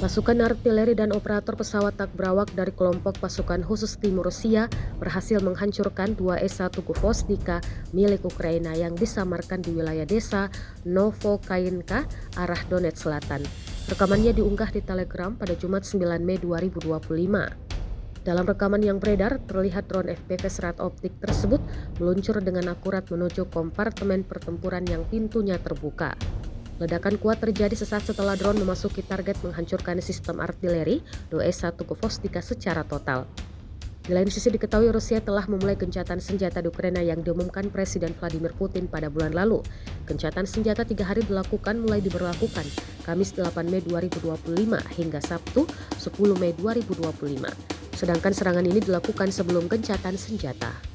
Pasukan artileri dan operator pesawat tak berawak dari kelompok pasukan khusus timur Rusia berhasil menghancurkan dua S-1 Gvosdika milik Ukraina yang disamarkan di wilayah desa Novokainka, arah Donetsk Selatan. Rekamannya diunggah di Telegram pada Jumat 9 Mei 2025. Dalam rekaman yang beredar, terlihat drone FPV serat optik tersebut meluncur dengan akurat menuju kompartemen pertempuran yang pintunya terbuka. Ledakan kuat terjadi sesaat setelah drone memasuki target menghancurkan sistem artileri Do-S-1 Gvosdika secara total. Di lain sisi diketahui Rusia telah memulai gencatan senjata di Ukraina yang diumumkan Presiden Vladimir Putin pada bulan lalu. Gencatan senjata 3 hari mulai diberlakukan Kamis 8 Mei 2025 hingga Sabtu 10 Mei 2025. Sedangkan serangan ini dilakukan sebelum gencatan senjata.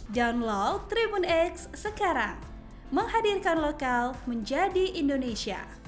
Download Tribun X sekarang, menghadirkan lokal menjadi Indonesia.